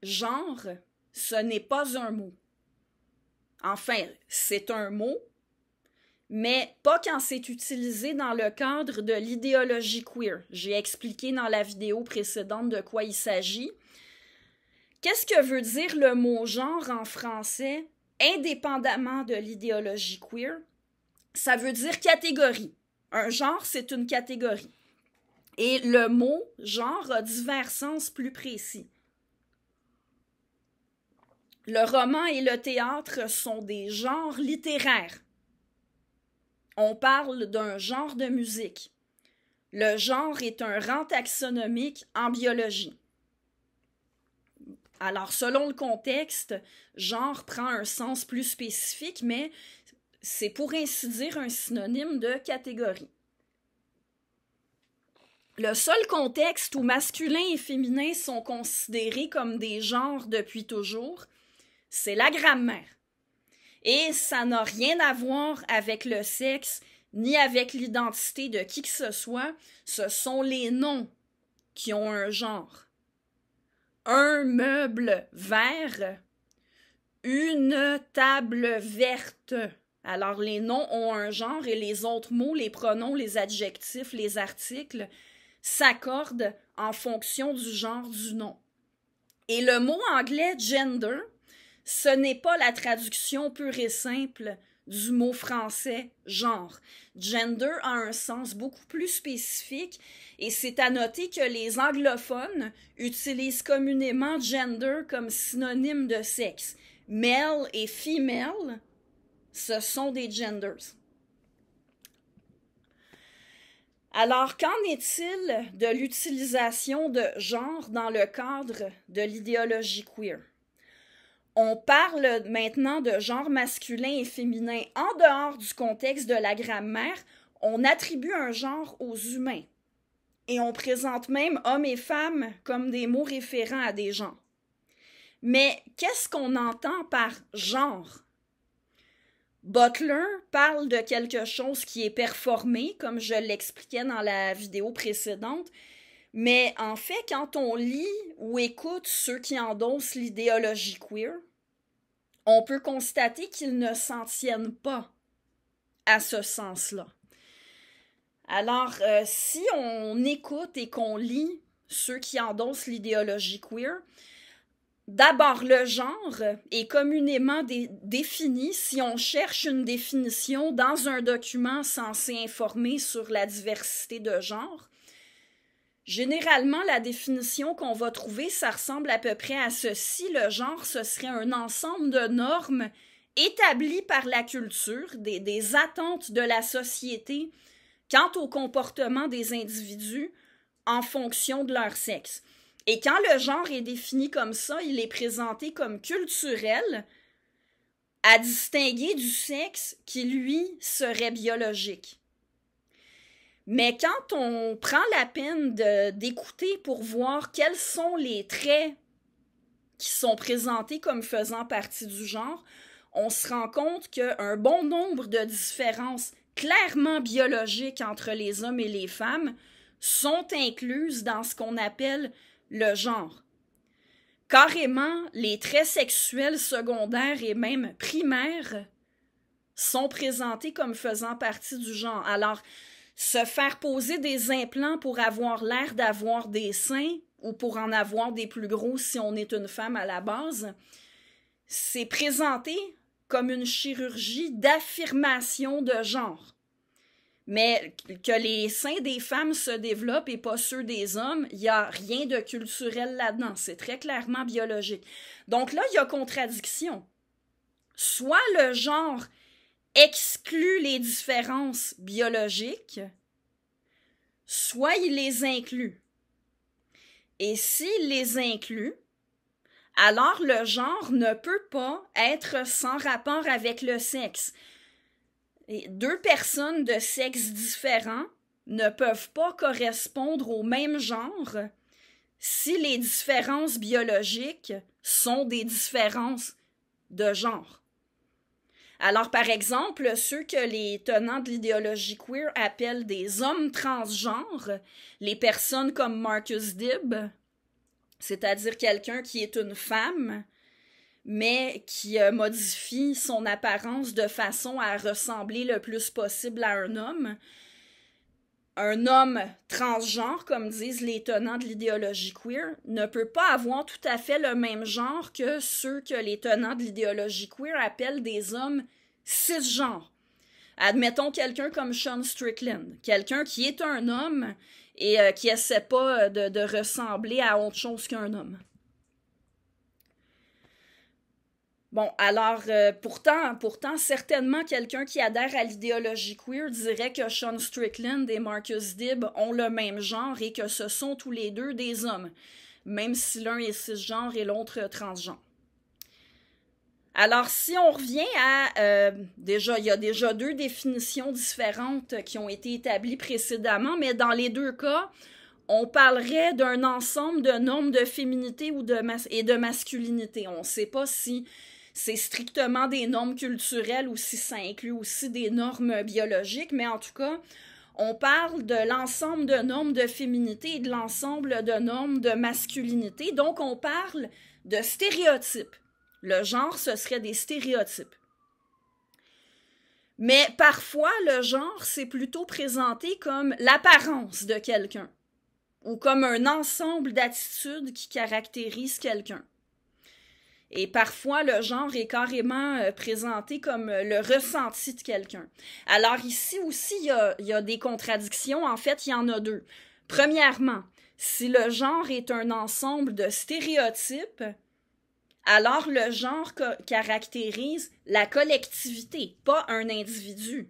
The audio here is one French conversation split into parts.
genre, ce n'est pas un mot. Enfin, c'est un mot, mais pas quand c'est utilisé dans le cadre de l'idéologie queer. J'ai expliqué dans la vidéo précédente de quoi il s'agit. Qu'est-ce que veut dire le mot genre en français, indépendamment de l'idéologie queer? Ça veut dire catégorie. Un genre, c'est une catégorie. Et le mot genre a divers sens plus précis. Le roman et le théâtre sont des genres littéraires. On parle d'un genre de musique. Le genre est un rang taxonomique en biologie. Alors, selon le contexte, genre prend un sens plus spécifique, mais c'est pour ainsi dire un synonyme de catégorie. Le seul contexte où masculin et féminin sont considérés comme des genres depuis toujours, c'est la grammaire. Et ça n'a rien à voir avec le sexe, ni avec l'identité de qui que ce soit. Ce sont les noms qui ont un genre. Un meuble vert, une table verte. Alors les noms ont un genre et les autres mots, les pronoms, les adjectifs, les articles s'accordent en fonction du genre du nom. Et le mot anglais gender, ce n'est pas la traduction pure et simple du mot français genre. Gender a un sens beaucoup plus spécifique et c'est à noter que les anglophones utilisent communément gender comme synonyme de sexe. Male et female, ce sont des genders. Alors, qu'en est-il de l'utilisation de genre dans le cadre de l'idéologie queer? On parle maintenant de genre masculin et féminin en dehors du contexte de la grammaire. On attribue un genre aux humains. Et on présente même hommes et femmes comme des mots référents à des genres. Mais qu'est-ce qu'on entend par genre? Butler parle de quelque chose qui est performé, comme je l'expliquais dans la vidéo précédente, mais en fait, quand on lit ou écoute ceux qui endossent l'idéologie queer, on peut constater qu'ils ne s'en tiennent pas à ce sens-là. Alors, si on écoute et qu'on lit ceux qui endossent l'idéologie queer, d'abord, le genre est communément défini si on cherche une définition dans un document censé informer sur la diversité de genre. Généralement, la définition qu'on va trouver, ça ressemble à peu près à ceci. Le genre, ce serait un ensemble de normes établies par la culture, des attentes de la société quant au comportement des individus en fonction de leur sexe. Et quand le genre est défini comme ça, il est présenté comme culturel, à distinguer du sexe qui, lui, serait biologique. Mais quand on prend la peine d'écouter pour voir quels sont les traits qui sont présentés comme faisant partie du genre, on se rend compte qu'un bon nombre de différences clairement biologiques entre les hommes et les femmes sont incluses dans ce qu'on appelle le genre. Carrément, les traits sexuels secondaires et même primaires sont présentés comme faisant partie du genre. Alors, se faire poser des implants pour avoir l'air d'avoir des seins ou pour en avoir des plus gros si on est une femme à la base, c'est présenté comme une chirurgie d'affirmation de genre. Mais que les seins des femmes se développent et pas ceux des hommes, il n'y a rien de culturel là-dedans. C'est très clairement biologique. Donc là, il y a contradiction. Soit le genre exclut les différences biologiques, soit il les inclut. Et s'il les inclut, alors le genre ne peut pas être sans rapport avec le sexe. Et deux personnes de sexe différents ne peuvent pas correspondre au même genre si les différences biologiques sont des différences de genre. Alors, par exemple, ceux que les tenants de l'idéologie queer appellent des hommes transgenres, les personnes comme Marcus Dibb, c'est-à-dire quelqu'un qui est une femme, mais qui modifie son apparence de façon à ressembler le plus possible à un homme. Un homme transgenre, comme disent les tenants de l'idéologie queer, ne peut pas avoir tout à fait le même genre que ceux que les tenants de l'idéologie queer appellent des hommes cisgenres. Admettons quelqu'un comme Sean Strickland, quelqu'un qui est un homme et qui essaie pas de ressembler à autre chose qu'un homme. Bon, alors, pourtant, certainement, quelqu'un qui adhère à l'idéologie queer dirait que Sean Strickland et Marcus Dibb ont le même genre et que ce sont tous les deux des hommes, même si l'un est cisgenre et l'autre transgenre. Alors, si on revient à... il y a déjà 2 définitions différentes qui ont été établies précédemment, mais dans les 2 cas, on parlerait d'un ensemble de normes de féminité et de masculinité. On ne sait pas si c'est strictement des normes culturelles ou si ça inclut aussi des normes biologiques, mais en tout cas, on parle de l'ensemble de normes de féminité et de l'ensemble de normes de masculinité. Donc, on parle de stéréotypes. Le genre, ce serait des stéréotypes. Mais parfois, le genre, c'est plutôt présenté comme l'apparence de quelqu'un ou comme un ensemble d'attitudes qui caractérisent quelqu'un. Et parfois, le genre est carrément présenté comme le ressenti de quelqu'un. Alors ici aussi, il y a des contradictions. En fait, il y en a 2. Premièrement, si le genre est un ensemble de stéréotypes, alors le genre caractérise la collectivité, pas un individu.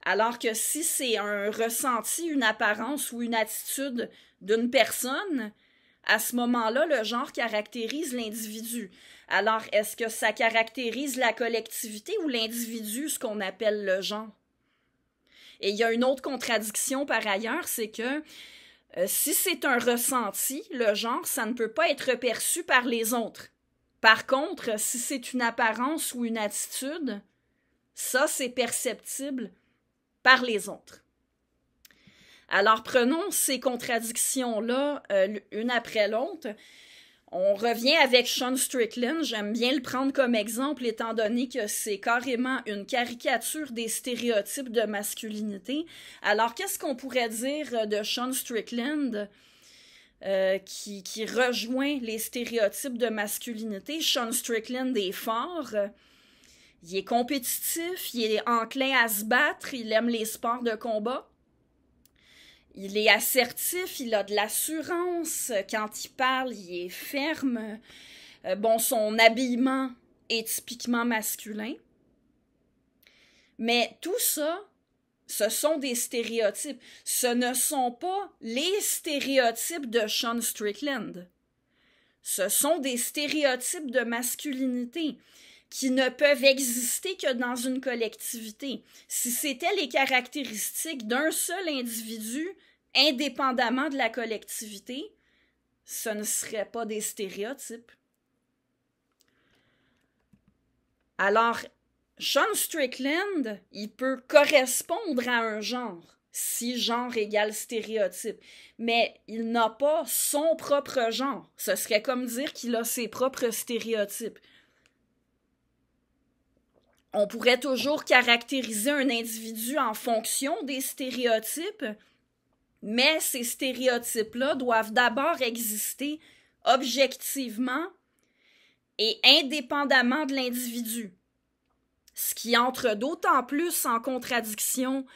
Alors que si c'est un ressenti, une apparence ou une attitude d'une personne, à ce moment-là, le genre caractérise l'individu. Alors, est-ce que ça caractérise la collectivité ou l'individu, ce qu'on appelle le genre? Et il y a une autre contradiction par ailleurs, c'est que si c'est un ressenti, le genre, ça ne peut pas être perçu par les autres. Par contre, si c'est une apparence ou une attitude, ça, c'est perceptible par les autres. Alors, prenons ces contradictions-là une après l'autre. On revient avec Sean Strickland. J'aime bien le prendre comme exemple, étant donné que c'est carrément une caricature des stéréotypes de masculinité. Alors, qu'est-ce qu'on pourrait dire de Sean Strickland qui rejoint les stéréotypes de masculinité? Sean Strickland est fort. Il est compétitif, il est enclin à se battre, il aime les sports de combat. Il est assertif, il a de l'assurance. Quand il parle, il est ferme. Son habillement est typiquement masculin. Mais tout ça, ce sont des stéréotypes. Ce ne sont pas les stéréotypes de Sean Strickland. Ce sont des stéréotypes de masculinité qui ne peuvent exister que dans une collectivité. Si c'était les caractéristiques d'un seul individu, indépendamment de la collectivité, ce ne serait pas des stéréotypes. Alors, Sean Strickland, il peut correspondre à un genre, si genre égale stéréotype, mais il n'a pas son propre genre. Ce serait comme dire qu'il a ses propres stéréotypes. On pourrait toujours caractériser un individu en fonction des stéréotypes, mais ces stéréotypes-là doivent d'abord exister objectivement et indépendamment de l'individu. Ce qui entre d'autant plus en contradiction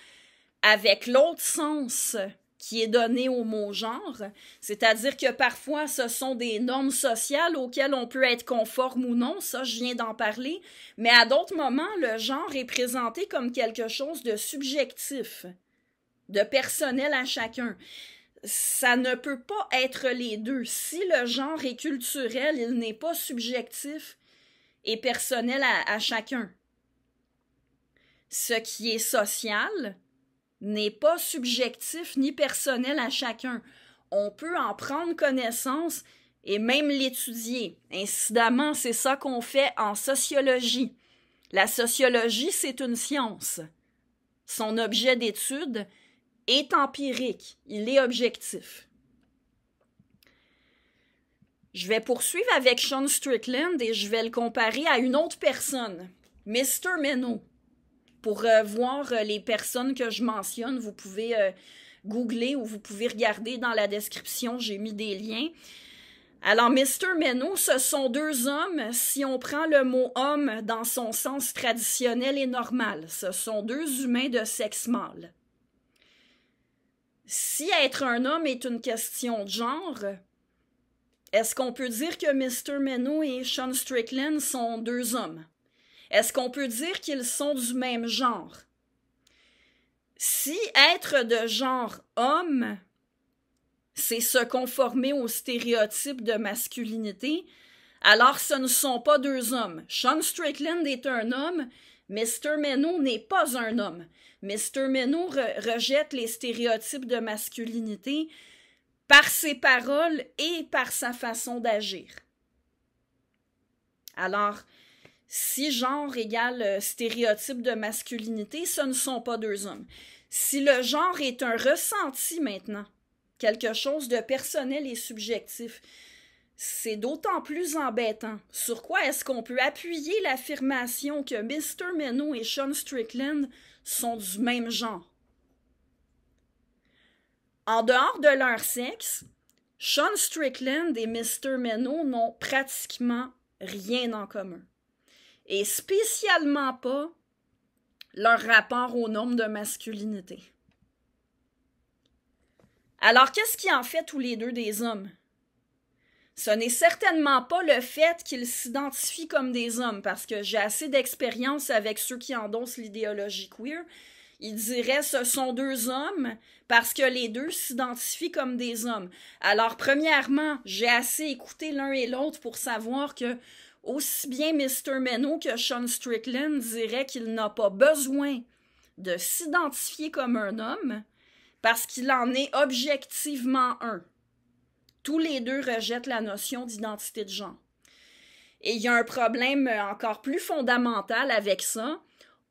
avec l'autre sens qui est donné au mot genre, c'est-à-dire que parfois ce sont des normes sociales auxquelles on peut être conforme ou non, ça je viens d'en parler, mais à d'autres moments, le genre est présenté comme quelque chose de subjectif, de personnel à chacun. Ça ne peut pas être les deux. Si le genre est culturel, il n'est pas subjectif et personnel à chacun. Ce qui est social n'est pas subjectif ni personnel à chacun. On peut en prendre connaissance et même l'étudier. Incidemment, c'est ça qu'on fait en sociologie. La sociologie, c'est une science. Son objet d'étude est empirique, il est objectif. Je vais poursuivre avec Sean Strickland et je vais le comparer à une autre personne, Mr. Meno. Pour voir les personnes que je mentionne, vous pouvez googler ou vous pouvez regarder dans la description, j'ai mis des liens. Alors, Mr. Meno, ce sont deux hommes, si on prend le mot homme dans son sens traditionnel et normal. Ce sont deux humains de sexe mâle. Si être un homme est une question de genre, est-ce qu'on peut dire que Mr. Meno et Sean Strickland sont deux hommes? Est-ce qu'on peut dire qu'ils sont du même genre? Si être de genre homme, c'est se conformer aux stéréotypes de masculinité, alors ce ne sont pas deux hommes. Sean Strickland est un homme, Mr. Meno n'est pas un homme. Mr. Meno rejette les stéréotypes de masculinité par ses paroles et par sa façon d'agir. Alors, si genre égale stéréotype de masculinité, ce ne sont pas deux hommes. Si le genre est un ressenti maintenant, quelque chose de personnel et subjectif, c'est d'autant plus embêtant. Sur quoi est-ce qu'on peut appuyer l'affirmation que Mr. Meno et Sean Strickland sont du même genre? En dehors de leur sexe, Sean Strickland et Mr. Meno n'ont pratiquement rien en commun. Et spécialement pas leur rapport aux normes de masculinité. Alors, qu'est-ce qui en fait tous les deux des hommes? Ce n'est certainement pas le fait qu'ils s'identifient comme des hommes, parce que j'ai assez d'expérience avec ceux qui endossent l'idéologie queer. Ils diraient ce sont deux hommes parce que les deux s'identifient comme des hommes. Alors, premièrement, j'ai assez écouté l'un et l'autre pour savoir que aussi bien Mr. Meno que Sean Strickland diraient qu'il n'a pas besoin de s'identifier comme un homme parce qu'il en est objectivement un. Tous les deux rejettent la notion d'identité de genre. Et il y a un problème encore plus fondamental avec ça.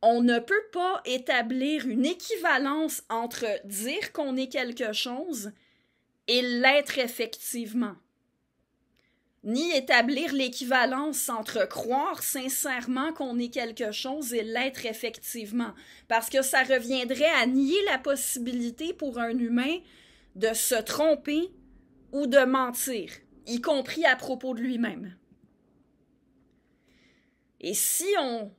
On ne peut pas établir une équivalence entre dire qu'on est quelque chose et l'être effectivement. Ni établir l'équivalence entre croire sincèrement qu'on est quelque chose et l'être effectivement, parce que ça reviendrait à nier la possibilité pour un humain de se tromper ou de mentir, y compris à propos de lui-même. Et si on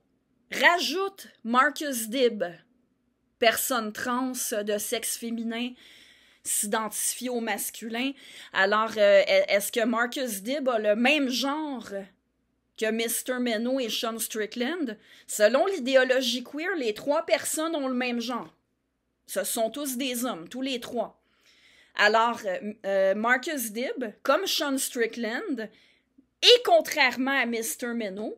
rajoute Marcus Dibb, personne trans de sexe féminin, s'identifie au masculin, alors est-ce que Marcus Dibb a le même genre que Mr. Meno et Sean Strickland? Selon l'idéologie queer, les trois personnes ont le même genre. Ce sont tous des hommes, tous les trois. Alors, Marcus Dibb, comme Sean Strickland, et contrairement à Mr. Meno,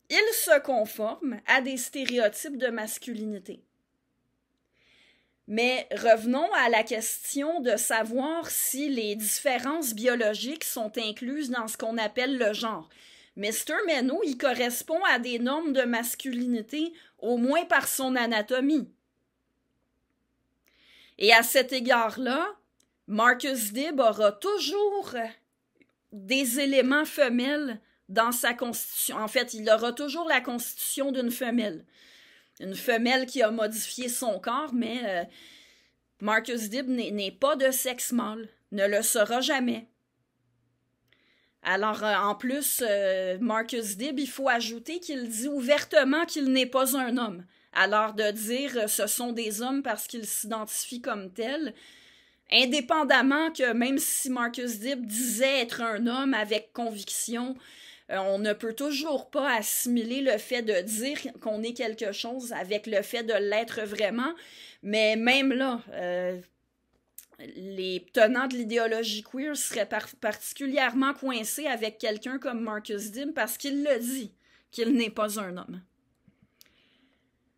il se conforme à des stéréotypes de masculinité. Mais revenons à la question de savoir si les différences biologiques sont incluses dans ce qu'on appelle le genre. Mr. Meno, il correspond à des normes de masculinité, au moins par son anatomie. Et à cet égard-là, Marcus Dibb aura toujours des éléments femelles dans sa constitution. En fait, il aura toujours la constitution d'une femelle. Une femelle qui a modifié son corps, mais Marcus Dibb n'est pas de sexe mâle, ne le sera jamais. Alors, en plus, Marcus Dibb, il faut ajouter qu'il dit ouvertement qu'il n'est pas un homme. Alors, de dire ce sont des hommes parce qu'ils s'identifient comme tels, indépendamment que même si Marcus Dibb disait être un homme avec conviction, on ne peut toujours pas assimiler le fait de dire qu'on est quelque chose avec le fait de l'être vraiment. Mais même là, les tenants de l'idéologie queer seraient particulièrement coincés avec quelqu'un comme Marcus Dibb parce qu'il le dit, qu'il n'est pas un homme.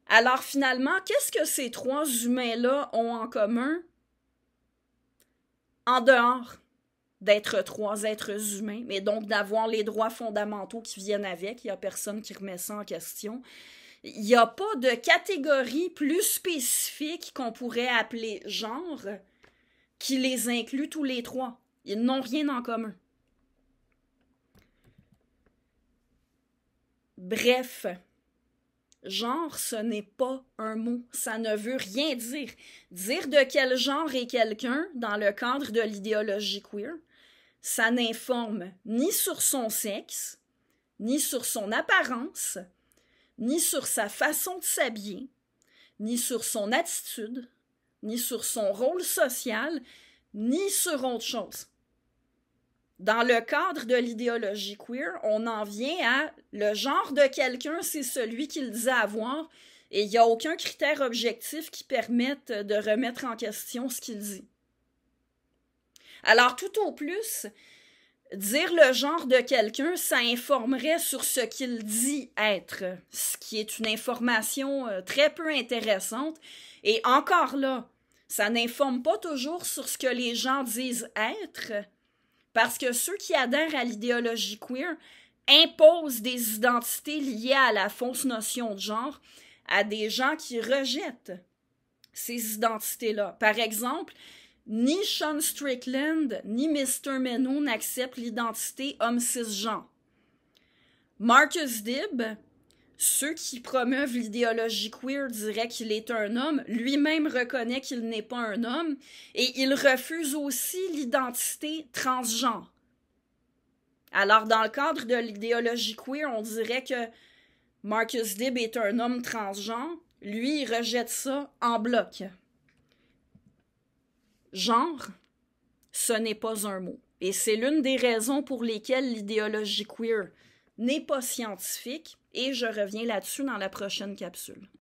Alors finalement, qu'est-ce que ces trois humains-là ont en commun? En dehors d'être trois êtres humains, mais donc d'avoir les droits fondamentaux qui viennent avec, il n'y a personne qui remet ça en question. Il n'y a pas de catégorie plus spécifique qu'on pourrait appeler genre qui les inclut tous les trois. Ils n'ont rien en commun. Bref, genre, ce n'est pas un mot, ça ne veut rien dire. Dire de quel genre est quelqu'un dans le cadre de l'idéologie queer, ça n'informe ni sur son sexe, ni sur son apparence, ni sur sa façon de s'habiller, ni sur son attitude, ni sur son rôle social, ni sur autre chose. Dans le cadre de l'idéologie queer, on en vient à le genre de quelqu'un, c'est celui qu'il dit avoir, et il n'y a aucun critère objectif qui permette de remettre en question ce qu'il dit. Alors, tout au plus, dire le genre de quelqu'un, ça informerait sur ce qu'il dit être, ce qui est une information très peu intéressante. Et encore là, ça n'informe pas toujours sur ce que les gens disent être, parce que ceux qui adhèrent à l'idéologie queer imposent des identités liées à la fausse notion de genre à des gens qui rejettent ces identités-là. Par exemple, ni Sean Strickland ni Mr. Meno n'acceptent l'identité homme cisgenre. Marcus Dibb, ceux qui promeuvent l'idéologie queer diraient qu'il est un homme, lui-même reconnaît qu'il n'est pas un homme, et il refuse aussi l'identité transgenre. Alors, dans le cadre de l'idéologie queer, on dirait que Marcus Dibb est un homme transgenre, lui, il rejette ça en bloc. Genre, ce n'est pas un mot. Et c'est l'une des raisons pour lesquelles l'idéologie queer n'est pas scientifique, et je reviens là-dessus dans la prochaine capsule.